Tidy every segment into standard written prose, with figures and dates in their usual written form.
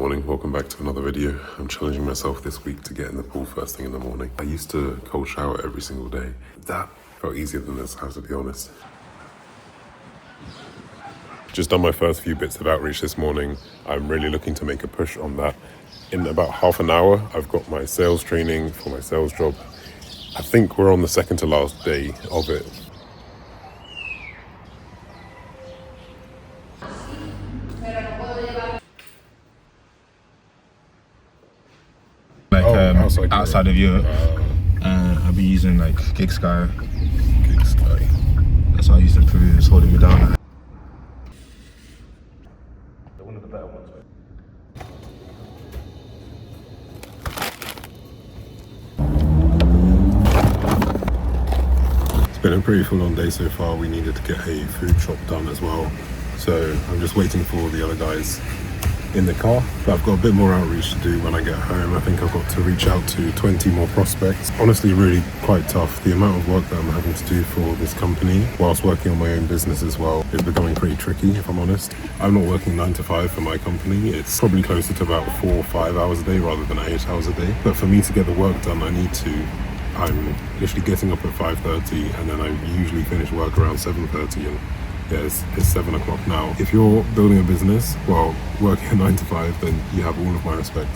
morning, welcome back to another video. I'm challenging myself this week to get in the pool first thing in the morning. I used to cold shower every single day. That felt easier than this, I have to be honest. Just done my first few bits of outreach this morning. I'm really looking to make a push on that. In about half an hour, I've got my sales training for my sales job. I think we're on the second to last day of it. Outside of Europe, I'll be using like GigSky. That's what I used in Peru. It's holding me down. They're one of the better ones, mate. It's been a pretty full-on day so far. We needed to get a food shop done as well, so I'm just waiting for the other guys in the car, but I've got a bit more outreach to do when I get home. I think I've got to reach out to 20 more prospects. Honestly, really quite tough. The amount of work that I'm having to do for this company whilst working on my own business as well is becoming pretty tricky, if I'm honest. I'm not working 9 to 5 for my company. It's probably closer to about 4 or 5 hours a day rather than 8 hours a day. But for me to get the work done, I'm literally getting up at 5:30 and then I usually finish work around 7:30, and yeah, it's 7 o'clock now. If you're building a business while working at 9 to 5, then you have all of my respect.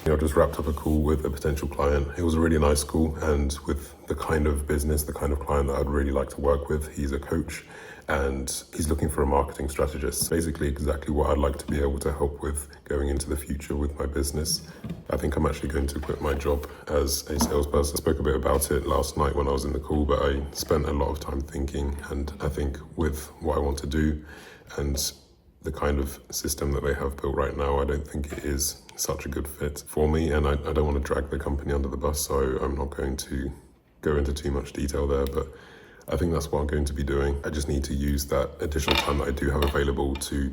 I just wrapped up a call with a potential client. It was a really nice call, and with the kind of business, the kind of client that I'd really like to work with. He's a coach and he's looking for a marketing strategist. Basically exactly what I'd like to be able to help with going into the future with my business. I think I'm actually going to quit my job as a salesperson. I spoke a bit about it last night when I was in the call, but I spent a lot of time thinking, and I think with what I want to do and the kind of system that they have built right now, I don't think it is such a good fit for me, and I don't want to drag the company under the bus, so I'm not going to go into too much detail there, but I think that's what I'm going to be doing. I just need to use that additional time that I do have available to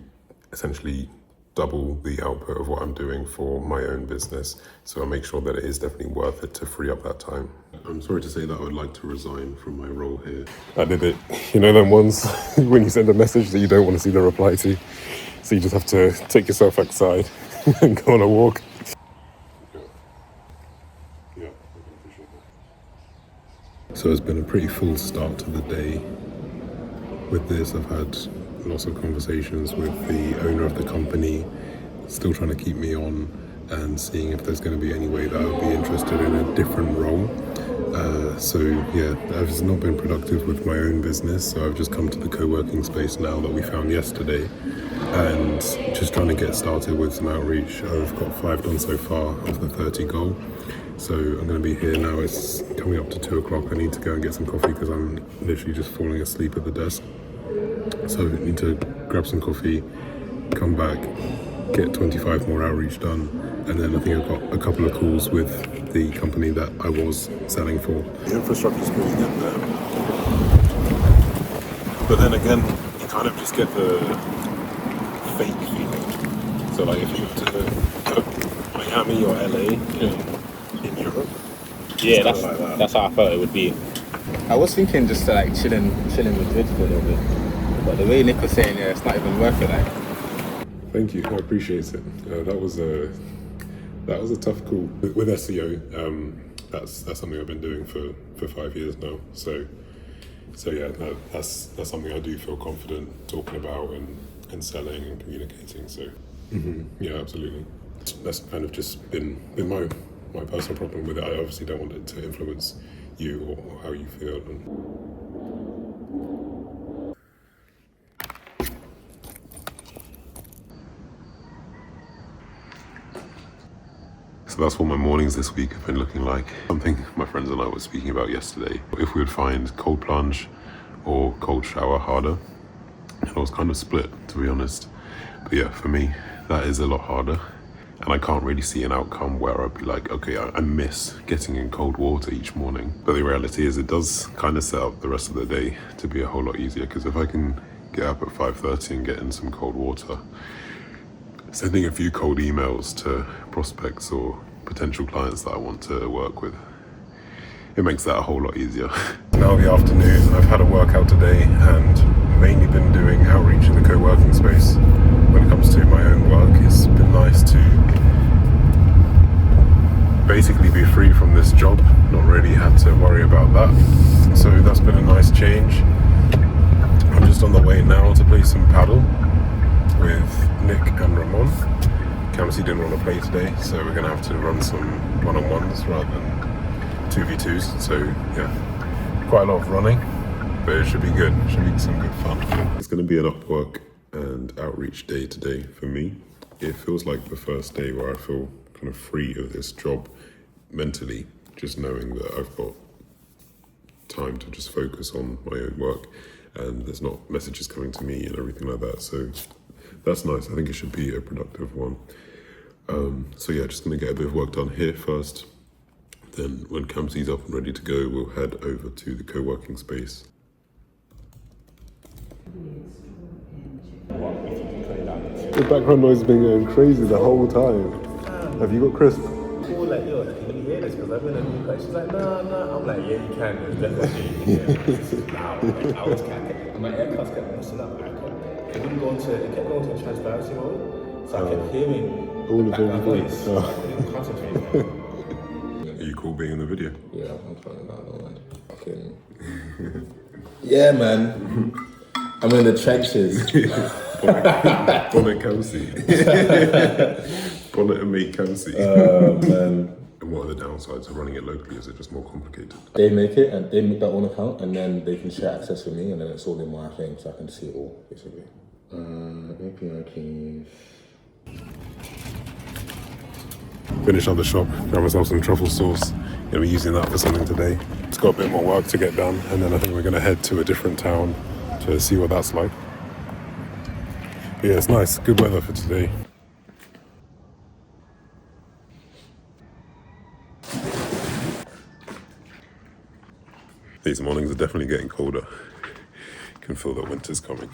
essentially double the output of what I'm doing for my own business. So I'll make sure that it is definitely worth it to free up that time. I'm sorry to say that I would like to resign from my role here. I did it. You know them ones when you send a message that you don't want to see the reply to. So you just have to take yourself outside and go on a walk. So it's been a pretty full start to the day. With this, I've had lots of conversations with the owner of the company, still trying to keep me on and seeing if there's going to be any way that I would be interested in a different role. So yeah, I've not been productive with my own business, so I've just come to the co-working space now that we found yesterday and just trying to get started with some outreach. I've got 5 done so far of the 30 goal. So I'm going to be here now. It's coming up to 2 o'clock. I need to go and get some coffee because I'm literally just falling asleep at the desk. So I need to grab some coffee, come back, get 25 more outreach done, and then I think I've got a couple of calls with the company that I was selling for. The infrastructure's pretty good there. But then again, you kind of just get the fake feeling. So like if you were to Miami or LA, in Europe. Yeah, that's how I felt it would be. I was thinking just to like chilling Madrid for a little bit, but the way Nick was saying, yeah, it's not even worth it. Like, thank you, I appreciate it. That was a tough call with SEO. That's something I've been doing for 5 years now. So yeah, that's something I do feel confident talking about and selling and communicating. So yeah, absolutely. That's kind of just been my personal problem with it. I obviously don't want it to influence you or how you feel. So that's what my mornings this week have been looking like. Something my friends and I were speaking about yesterday. If we would find cold plunge or cold shower harder. And I was kind of split, to be honest. But yeah, for me, that is a lot harder. And I can't really see an outcome where I'd be like, okay, I miss getting in cold water each morning. But the reality is it does kind of set up the rest of the day to be a whole lot easier, because if I can get up at 5:30 and get in some cold water, sending a few cold emails to prospects or potential clients that I want to work with, it makes that a whole lot easier. Now the afternoon, I've had a workout today and mainly been doing outreach in the co-working space when it comes to my job. Not really had to worry about that. So that's been a nice change. I'm just on the way now to play some paddle with Nick and Ramon. Kamsi didn't want to play today, so we're going to have to run some one-on-ones rather than 2v2s. So yeah, quite a lot of running, but it should be good. Should be some good fun. It's going to be an Upwork and outreach day today for me. It feels like the first day where I feel kind of free of this job mentally, just knowing that I've got time to just focus on my own work and there's not messages coming to me and everything like that. So that's nice. I think it should be a productive one. So yeah, just gonna get a bit of work done here first. Then when Kamsi's up and ready to go, we'll head over to the co-working space. The background noise has been going crazy the whole time. Have you got crisp? People were like, yo, can you hear this? Because I'm in a new car. She's like, no. I'm like, yeah, you can. It's definitely. Yeah, this is loud. Like, I was my AirPods kept messing up. It kept going to transparency mode. So I kept hearing all of background everything. voice. So I couldn't concentrate. Are you cool being in the video? Yeah, I'm fine now, man. Fucking. Yeah, man. I'm in the trenches. Bonnet Kamsi. Bonnet and me Kamsi. Man. And what are the downsides of running it locally? Is it just more complicated? They make it and they make their own account and then they can share access with me and then it's all in my thing so I can see it all basically. API keys. Finish up the shop, grab myself some truffle sauce. Gonna be using that for something today. It's got a bit more work to get done and then I think we're gonna head to a different town to see what that's like. But yeah, it's nice, good weather for today. These mornings are definitely getting colder. You can feel that winter's coming.